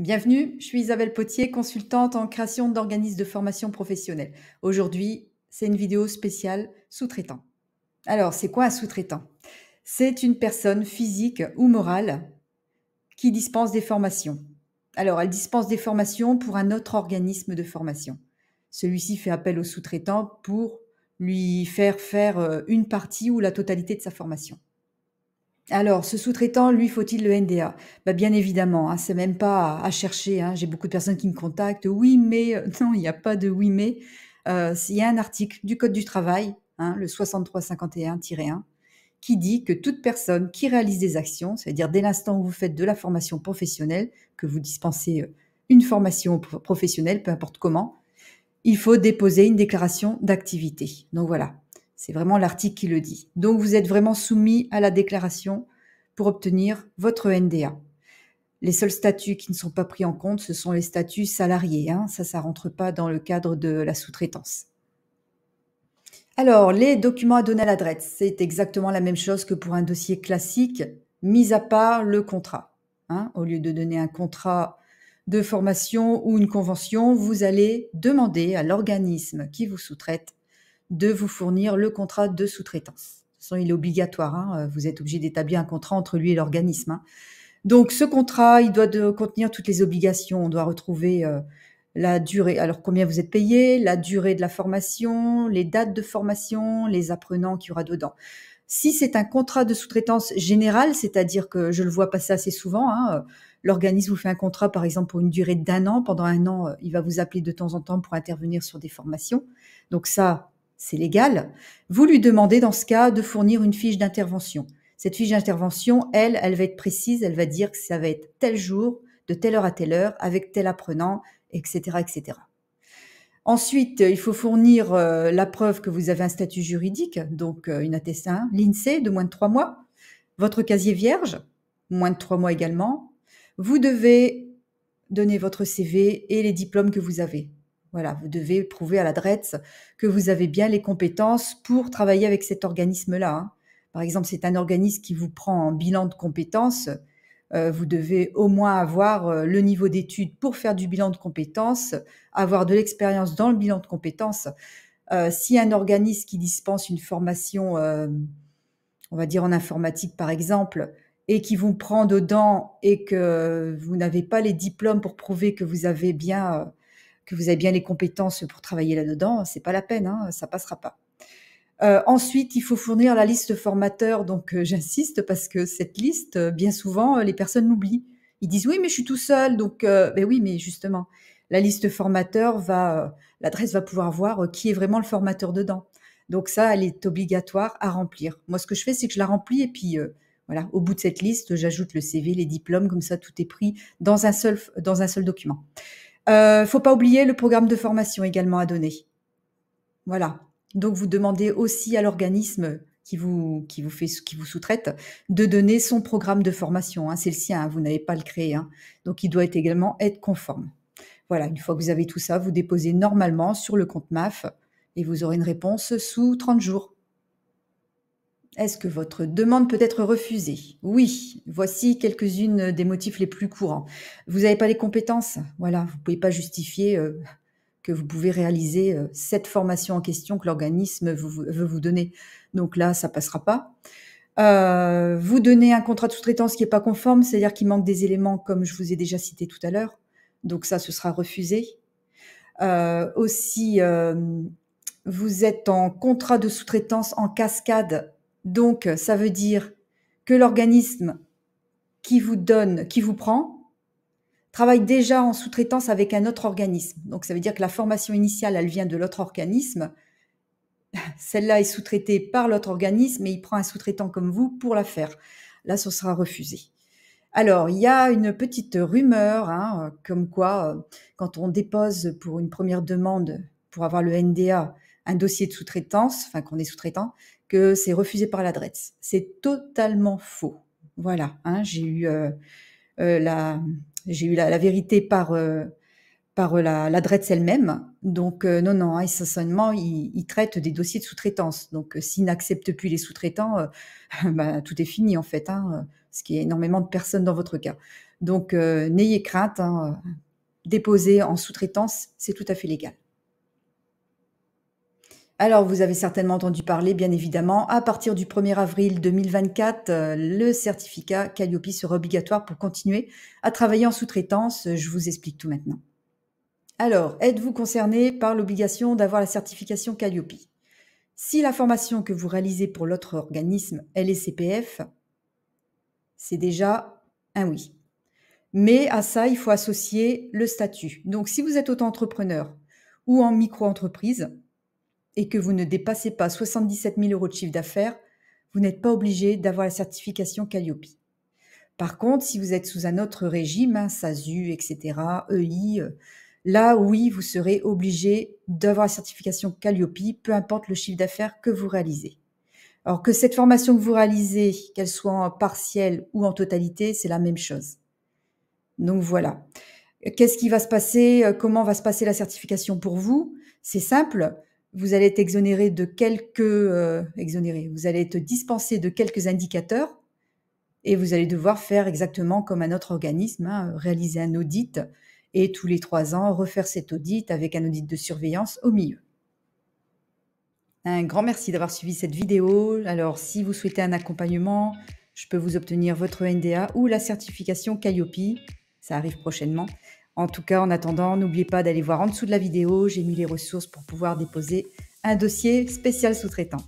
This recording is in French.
Bienvenue, je suis Isabelle Potier, consultante en création d'organismes de formation professionnelle. Aujourd'hui, c'est une vidéo spéciale sous-traitant. Alors, c'est quoi un sous-traitant? C'est une personne physique ou morale qui dispense des formations. Alors, elle dispense des formations pour un autre organisme de formation. Celui-ci fait appel au sous-traitant pour lui faire faire une partie ou la totalité de sa formation. Alors, ce sous-traitant, lui, faut-il le NDA? Bah, bien évidemment, hein, c'est même pas à chercher, hein. J'ai beaucoup de personnes qui me contactent. Oui, mais non, il n'y a pas de oui, mais. Il y a un article du Code du travail, hein, le 6351-1, qui dit que toute personne qui réalise des actions, c'est-à-dire dès l'instant où vous faites de la formation professionnelle, que vous dispensez une formation professionnelle, peu importe comment, il faut déposer une déclaration d'activité. Donc voilà, c'est vraiment l'article qui le dit. Donc vous êtes vraiment soumis à la déclaration pour obtenir votre NDA. Les seuls statuts qui ne sont pas pris en compte, ce sont les statuts salariés, hein. Ça rentre pas dans le cadre de la sous-traitance. Alors, les documents à donner à l'adresse, c'est exactement la même chose que pour un dossier classique, mis à part le contrat, hein. Au lieu de donner un contrat de formation ou une convention, vous allez demander à l'organisme qui vous sous-traite de vous fournir le contrat de sous-traitance. De toute façon, il est obligatoire, hein. Vous êtes obligé d'établir un contrat entre lui et l'organisme, hein. Donc, ce contrat, il doit contenir toutes les obligations. On doit retrouver la durée, alors combien vous êtes payé, la durée de la formation, les dates de formation, les apprenants qu'il y aura dedans. Si c'est un contrat de sous-traitance générale, c'est-à-dire que je le vois passer assez souvent, hein, l'organisme vous fait un contrat, par exemple, pour une durée d'1 an. Pendant 1 an, il va vous appeler de temps en temps pour intervenir sur des formations. Donc ça, c'est légal. Vous lui demandez, dans ce cas, de fournir une fiche d'intervention. Cette fiche d'intervention, elle va être précise, elle va dire que ça va être tel jour, de telle heure à telle heure, avec tel apprenant, etc., etc. Ensuite, il faut fournir la preuve que vous avez un statut juridique, donc une attestation, l'INSEE de moins de 3 mois, votre casier vierge, moins de 3 mois également. Vous devez donner votre CV et les diplômes que vous avez. Voilà, vous devez prouver à l'adresse que vous avez bien les compétences pour travailler avec cet organisme-là, hein. Par exemple, c'est un organisme qui vous prend en bilan de compétences. Vous devez au moins avoir le niveau d'études pour faire du bilan de compétences, avoir de l'expérience dans le bilan de compétences. Si un organisme qui dispense une formation, on va dire en informatique par exemple, et qui vous prend dedans et que vous n'avez pas les diplômes pour prouver que vous avez bien les compétences pour travailler là-dedans, c'est pas la peine, hein, ça passera pas. Ensuite, il faut fournir la liste formateur. Donc, j'insiste parce que cette liste, bien souvent, les personnes l'oublient. Ils disent: «Oui, mais je suis tout seul», donc beh, oui, mais justement, la liste formateur l'adresse va pouvoir voir, qui est vraiment le formateur dedans. Donc ça, elle est obligatoire à remplir. Moi, ce que je fais, c'est que je la remplis et puis, voilà, au bout de cette liste, j'ajoute le CV, les diplômes, comme ça tout est pris dans un seul document. Faut pas oublier le programme de formation également à donner. Voilà. Donc vous demandez aussi à l'organisme qui vous sous-traite de donner son programme de formation, hein. C'est le sien, hein, vous n'avez pas à le créer, hein. Donc il doit également être conforme. Voilà, une fois que vous avez tout ça, vous déposez normalement sur le compte MAF et vous aurez une réponse sous 30 jours. Est-ce que votre demande peut être refusée? Oui, voici quelques-unes des motifs les plus courants. Vous n'avez pas les compétences? Voilà, vous ne pouvez pas justifier, que vous pouvez réaliser, cette formation en question que l'organisme veut vous donner. Donc là, ça passera pas. Vous donnez un contrat de sous-traitance qui est pas conforme, c'est-à-dire qu'il manque des éléments comme je vous ai déjà cité tout à l'heure. Donc ça, ce sera refusé. Aussi, vous êtes en contrat de sous-traitance en cascade. Donc ça veut dire que l'organisme qui vous prend, travaille déjà en sous-traitance avec un autre organisme. Donc ça veut dire que la formation initiale, elle vient de l'autre organisme. Celle-là est sous-traitée par l'autre organisme et il prend un sous-traitant comme vous pour la faire. Là, ce sera refusé. Alors, il y a une petite rumeur, hein, comme quoi, quand on dépose pour une première demande, pour avoir le NDA, un dossier de sous-traitance, enfin qu'on est sous-traitant, que c'est refusé par l'adresse. C'est totalement faux. Voilà, hein, j'ai eu la vérité par l'adresse elle-même. Donc non, non, hein, essentiellement, ils traitent des dossiers de sous-traitance. Donc s'ils n'acceptent plus les sous-traitants, bah, tout est fini en fait, hein, ce qui est énormément de personnes dans votre cas. Donc, n'ayez crainte, hein, déposer en sous-traitance, c'est tout à fait légal. Alors, vous avez certainement entendu parler, bien évidemment, à partir du 1er avril 2024, le certificat Calliope sera obligatoire pour continuer à travailler en sous-traitance. Je vous explique tout maintenant. Alors, êtes-vous concerné par l'obligation d'avoir la certification Calliope? Si la formation que vous réalisez pour l'autre organisme est les CPF, c'est déjà un oui. Mais à ça, il faut associer le statut. Donc, si vous êtes auto-entrepreneur ou en micro-entreprise et que vous ne dépassez pas 77 000 € de chiffre d'affaires, vous n'êtes pas obligé d'avoir la certification Calliope. Par contre, si vous êtes sous un autre régime, hein, SASU, etc., EI, là, oui, vous serez obligé d'avoir la certification Calliope, peu importe le chiffre d'affaires que vous réalisez. Alors que cette formation que vous réalisez, qu'elle soit en partiel ou en totalité, c'est la même chose. Donc voilà. Qu'est-ce qui va se passer? Comment va se passer la certification pour vous? C'est simple, vous allez être exonéré de quelques vous allez être dispensé de quelques indicateurs et vous allez devoir faire exactement comme un autre organisme, hein, réaliser un audit et tous les 3 ans refaire cet audit avec un audit de surveillance au milieu. Un grand merci d'avoir suivi cette vidéo. Alors, si vous souhaitez un accompagnement, je peux vous obtenir votre NDA ou la certification Calliope. Ça arrive prochainement. En tout cas, en attendant, n'oubliez pas d'aller voir en dessous de la vidéo. J'ai mis les ressources pour pouvoir déposer un dossier spécial sous-traitant.